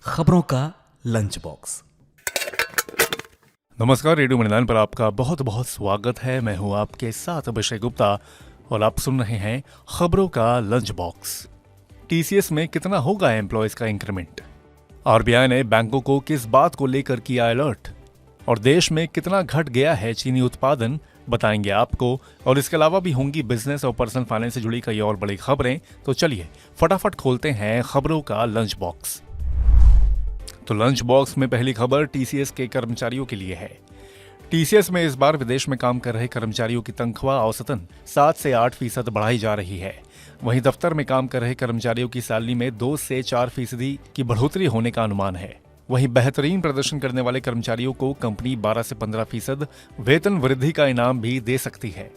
खबरों का lunch box. नमस्कार, रेडियो मणिलाइन पर आपका बहुत बहुत स्वागत है। मैं हूं आपके साथ अभिषेक गुप्ता और आप सुन रहे हैं खबरों का लंच बॉक्स। टीसीएस में कितना होगा एम्प्लॉयज का इंक्रीमेंट? आरबीआई ने बैंकों को किस बात को लेकर किया अलर्ट? और देश में कितना घट गया है चीनी उत्पादन, बताएंगे आपको। और इसके अलावा भी होंगी बिजनेस और पर्सनल फाइनेंस से जुड़ी कई और बड़ी खबरें। तो चलिए फटाफट खोलते हैं खबरों का लंच बॉक्स। तो लंच बॉक्स में पहली खबर टीसीएस के कर्मचारियों के लिए है। टीसीएस में इस बार विदेश में काम कर रहे कर्मचारियों की तनख्वाह औसतन 7 से 8% बढ़ाई जा रही है। वहीं दफ्तर में काम कर रहे कर्मचारियों की सैलरी में 2 से 4% की बढ़ोतरी होने का अनुमान है। वहीं बेहतरीन प्रदर्शन करने वाले कर्मचारियों को कंपनी 12 से 15% वेतन वृद्धि का इनाम भी दे सकती है।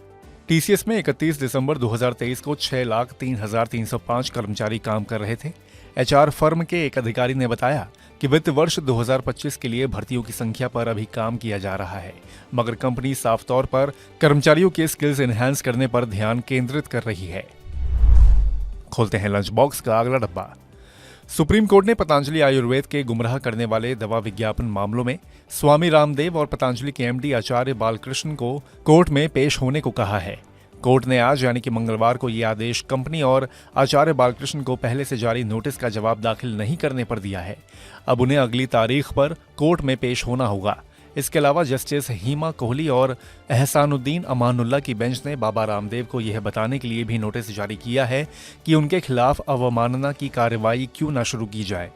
टीसीएस में 31 दिसंबर 2023 को 6,03,305 कर्मचारी काम कर रहे थे। एचआर फर्म के एक अधिकारी ने बताया कि वित्त वर्ष 2025 के लिए भर्तियों की संख्या पर अभी काम किया जा रहा है, मगर कंपनी साफ तौर पर कर्मचारियों के स्किल्स एनहांस करने पर ध्यान केंद्रित कर रही है। खोलते हैं लंच बॉक्स का अगला डब्बा। सुप्रीम कोर्ट ने पतंजलि आयुर्वेद के गुमराह करने वाले दवा विज्ञापन मामलों में स्वामी रामदेव और पतंजलि के एमडी आचार्य बालकृष्ण को कोर्ट में पेश होने को कहा है। कोर्ट ने आज यानी कि मंगलवार को यह आदेश कंपनी और आचार्य बालकृष्ण को पहले से जारी नोटिस का जवाब दाखिल नहीं करने पर दिया है। अब उन्हें अगली तारीख पर कोर्ट में पेश होना होगा। इसके अलावा जस्टिस हीमा कोहली और एहसानुद्दीन अमानुल्लाह की बेंच ने बाबा रामदेव को यह बताने के लिए भी नोटिस जारी किया है कि उनके खिलाफ अवमानना की कार्रवाई क्यों न शुरू की जाए।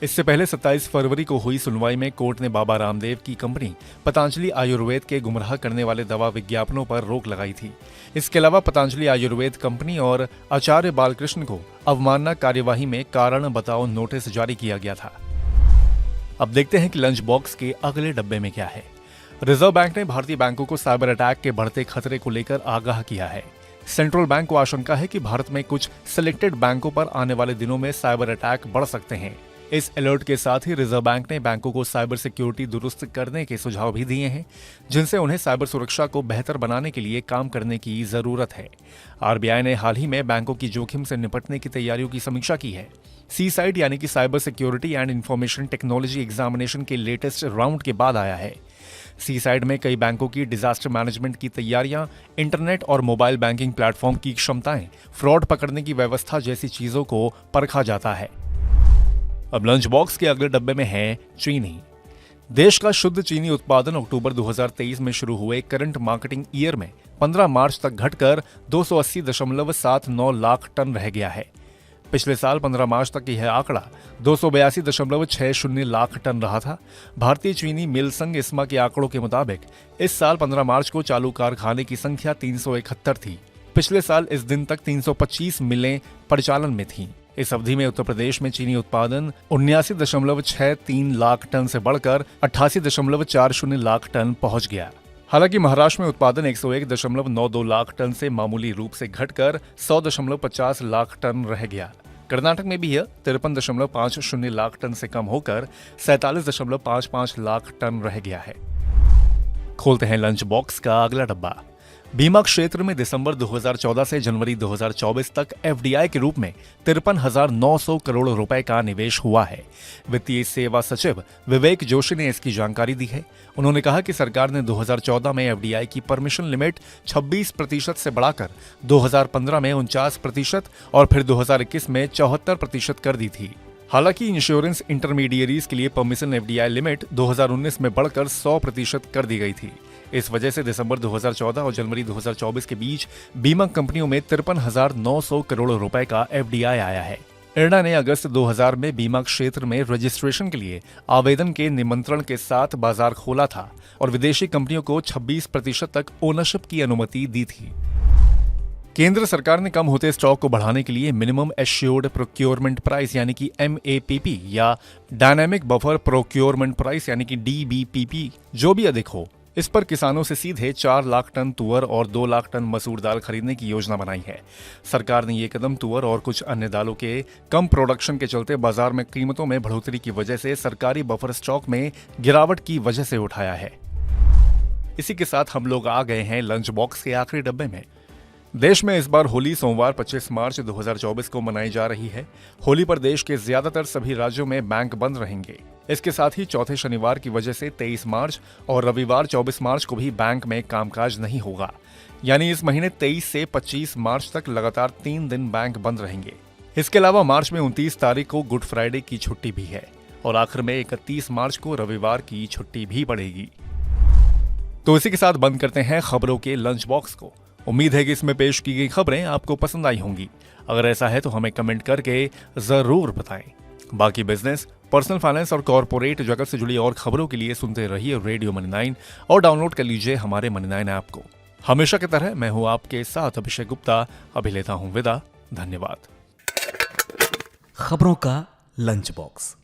इससे पहले 27 फरवरी को हुई सुनवाई में कोर्ट ने बाबा रामदेव की कंपनी पतंजलि आयुर्वेद के गुमराह करने वाले दवा विज्ञापनों पर रोक लगाई थी। इसके अलावा पतंजलि आयुर्वेद कंपनी और आचार्य बालकृष्ण को अवमानना कार्यवाही में कारण बताओ नोटिस जारी किया गया था। अब देखते हैं कि लंच बॉक्स के अगले डब्बे में क्या है। रिजर्व बैंक ने भारतीय बैंकों को साइबर अटैक के बढ़ते खतरे को लेकर आगाह किया है। सेंट्रल बैंक को आशंका है कि भारत में कुछ सिलेक्टेड बैंकों पर आने वाले दिनों में साइबर अटैक बढ़ सकते हैं। इस अलर्ट के साथ ही रिजर्व बैंक ने बैंकों को साइबर सिक्योरिटी दुरुस्त करने के सुझाव भी दिए हैं, जिनसे उन्हें साइबर सुरक्षा को बेहतर बनाने के लिए काम करने की जरूरत है। आरबीआई ने हाल ही में बैंकों की जोखिम से निपटने की तैयारियों की समीक्षा की है। सीसाइड यानी कि cyber security and information technology examination के लेटेस्ट राउंड के बाद आया है। सीसाइड में कई बैंकों की डिजास्टर मैनेजमेंट की तैयारियां, इंटरनेट और मोबाइल बैंकिंग प्लेटफॉर्म की क्षमताएं, फ्रॉड पकड़ने की व्यवस्था जैसी चीजों को परखा जाता है। अब लंच बॉक्स के अगले डब्बे में है चीनी। देश का शुद्ध चीनी उत्पादन अक्टूबर 2023 में शुरू हुए करंट मार्केटिंग ईयर में 15 मार्च तक घटकर 280.79 लाख टन रह गया है। पिछले साल 15 मार्च तक यह आंकड़ा 282.60 लाख टन रहा था। भारतीय चीनी मिल संघ इस्मा के आंकड़ों के मुताबिक इस साल 15 मार्च को चालू कारखाने की संख्या 371 थी। पिछले साल इस दिन तक 325 मिलें परिचालन में थीं। इस अवधि में उत्तर प्रदेश में चीनी उत्पादन 79.63 लाख टन से बढ़कर 88.40 लाख टन पहुंच गया। हालांकि महाराष्ट्र में उत्पादन 101.92 लाख टन से मामूली रूप से घटकर 100.50 लाख टन रह गया। कर्नाटक में भी यह 53.50 लाख टन से कम होकर 47.55 लाख टन रह गया है। खोलते हैं लंच बॉक्स का अगला डब्बा। बीमा क्षेत्र में दिसंबर 2014 से जनवरी 2024 तक एफडीआई के रूप में 53,900 करोड़ रुपए का निवेश हुआ है। वित्तीय सेवा सचिव विवेक जोशी ने इसकी जानकारी दी है। उन्होंने कहा कि सरकार ने 2014 में एफडीआई की परमिशन लिमिट 26% से बढ़ाकर 2015 में 49% और फिर 2021 में 74% कर दी थी। हालांकि इंश्योरेंस इंटरमीडियरीज के लिए परमिशन एफडीआई लिमिट 2019 में बढ़कर 100% कर दी गई थी। इस वजह से दिसंबर 2014 और जनवरी 2024 के बीच बीमा कंपनियों में 53,900 करोड़ रुपए का एफडीआई आया है। इरडा ने अगस्त 2000 में बीमा क्षेत्र में रजिस्ट्रेशन के लिए आवेदन के निमंत्रण के साथ बाजार खोला था और विदेशी कंपनियों को 26% तक ओनरशिप की अनुमति दी थी। केंद्र सरकार ने कम होते स्टॉक को बढ़ाने के लिए मिनिमम एश्योर्ड प्रोक्योरमेंट प्राइस यानी कि MAPP या डायनामिक बफर प्रोक्योरमेंट प्राइस यानी कि DBPP जो भी अधिक हो, इस पर किसानों से सीधे 4 लाख टन तुअर और 2 लाख टन मसूर दाल खरीदने की योजना बनाई है। सरकार ने ये कदम तुअर और कुछ अन्य दालों के कम प्रोडक्शन के चलते बाजार में कीमतों में बढ़ोतरी की वजह से सरकारी बफर स्टॉक में गिरावट की वजह से उठाया है। इसी के साथ हम लोग आ गए हैं लंच बॉक्स के आखिरी डब्बे में। देश में इस बार होली सोमवार 25 मार्च 2024 को मनाई जा रही है। होली पर देश के ज्यादातर सभी राज्यों में बैंक बंद रहेंगे। इसके साथ ही चौथे शनिवार की वजह से 23 मार्च और रविवार 24 मार्च को भी बैंक में कामकाज नहीं होगा। यानी इस महीने 23 से 25 मार्च तक लगातार 3 दिन बैंक बंद रहेंगे। इसके अलावा मार्च में 29 तारीख को गुड फ्राइडे की छुट्टी भी है और आखिर में 31 मार्च को रविवार की छुट्टी भी पड़ेगी। तो इसी के साथ बंद करते हैं खबरों के लंच बॉक्स को। उम्मीद है कि इसमें पेश की गई खबरें आपको पसंद आई होंगी। अगर ऐसा है तो हमें कमेंट करके जरूर बताएं। बाकी बिजनेस, पर्सनल फाइनेंस और कॉर्पोरेट जगत से जुड़ी और खबरों के लिए सुनते रहिए रेडियो मनी 9 और डाउनलोड कर लीजिए हमारे मनी 9 ऐप को। हमेशा की तरह मैं हूं आपके साथ अभिषेक गुप्ता। अभी लेता हूं विदा। धन्यवाद। खबरों का लंच बॉक्स।